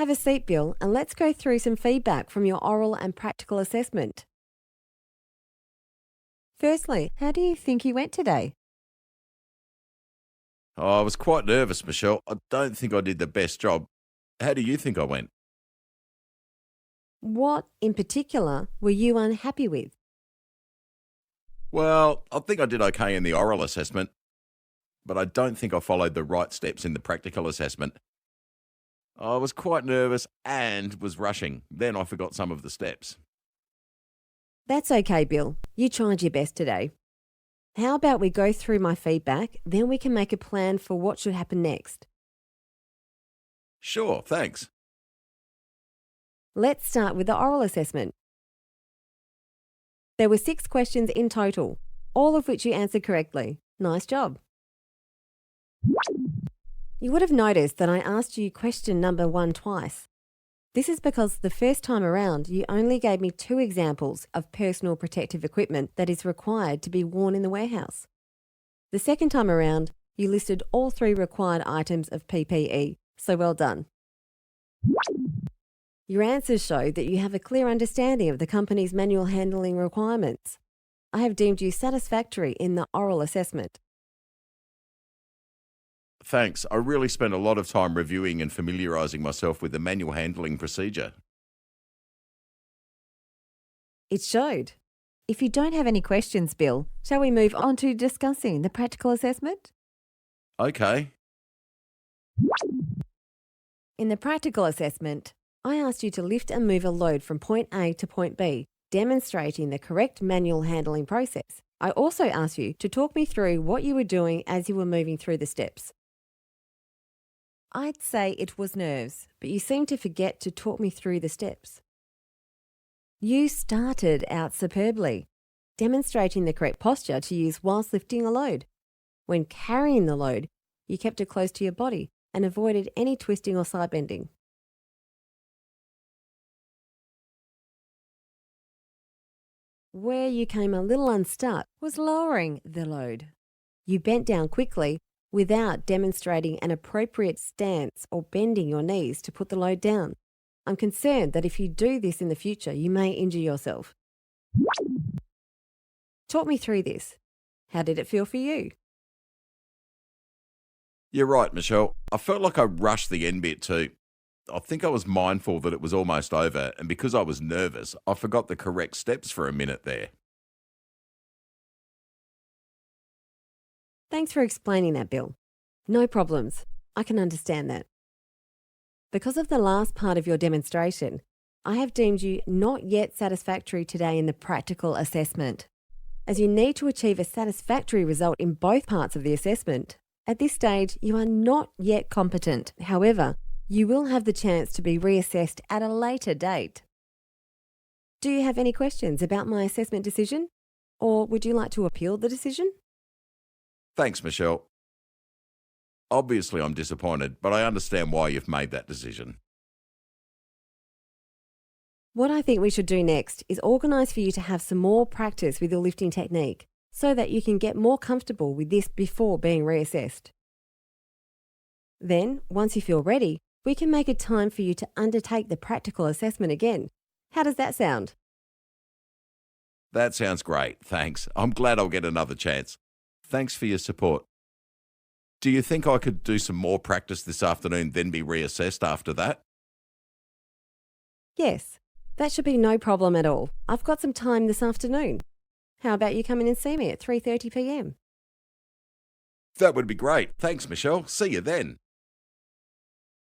Have a seat, Bill, and let's go through some feedback from your oral and practical assessment. Firstly, how do you think you went today? Oh, I was quite nervous, Michelle. I don't think I did the best job. How do you think I went? What, in particular, were you unhappy with? Well, I think I did okay in the oral assessment, but I don't think I followed the right steps in the practical assessment. I was quite nervous and was rushing. Then I forgot some of the steps. That's okay, Bill. You tried your best today. How about we go through my feedback, then we can make a plan for what should happen next. Sure, thanks. Let's start with the oral assessment. There were 6 questions in total, all of which you answered correctly. Nice job. You would have noticed that I asked you question number 1 twice. This is because the first time around, you only gave me 2 examples of personal protective equipment that is required to be worn in the warehouse. The second time around, you listed all 3 required items of PPE, so well done. Your answers show that you have a clear understanding of the company's manual handling requirements. I have deemed you satisfactory in the oral assessment. Thanks. I really spent a lot of time reviewing and familiarising myself with the manual handling procedure. It showed. If you don't have any questions, Bill, shall we move on to discussing the practical assessment? Okay. In the practical assessment, I asked you to lift and move a load from point A to point B, demonstrating the correct manual handling process. I also asked you to talk me through what you were doing as you were moving through the steps. I'd say it was nerves, but you seemed to forget to talk me through the steps. You started out superbly, demonstrating the correct posture to use whilst lifting a load. When carrying the load, you kept it close to your body and avoided any twisting or side bending. Where you came a little unstuck was lowering the load. You bent down quickly without demonstrating an appropriate stance or bending your knees to put the load down. I'm concerned that if you do this in the future, you may injure yourself. Talk me through this. How did it feel for you? You're right, Michelle. I felt like I rushed the end bit too. I think I was mindful that it was almost over, and because I was nervous, I forgot the correct steps for a minute there. Thanks for explaining that, Bill. No problems. I can understand that. Because of the last part of your demonstration, I have deemed you not yet satisfactory today in the practical assessment. As you need to achieve a satisfactory result in both parts of the assessment, at this stage you are not yet competent. However, you will have the chance to be reassessed at a later date. Do you have any questions about my assessment decision? Or would you like to appeal the decision? Thanks, Michelle. Obviously, I'm disappointed, but I understand why you've made that decision. What I think we should do next is organise for you to have some more practice with your lifting technique so that you can get more comfortable with this before being reassessed. Then, once you feel ready, we can make a time for you to undertake the practical assessment again. How does that sound? That sounds great, thanks. I'm glad I'll get another chance. Thanks for your support. Do you think I could do some more practice this afternoon, then be reassessed after that? Yes, that should be no problem at all. I've got some time this afternoon. How about you come in and see me at 3:30 p.m? That would be great. Thanks, Michelle. See you then.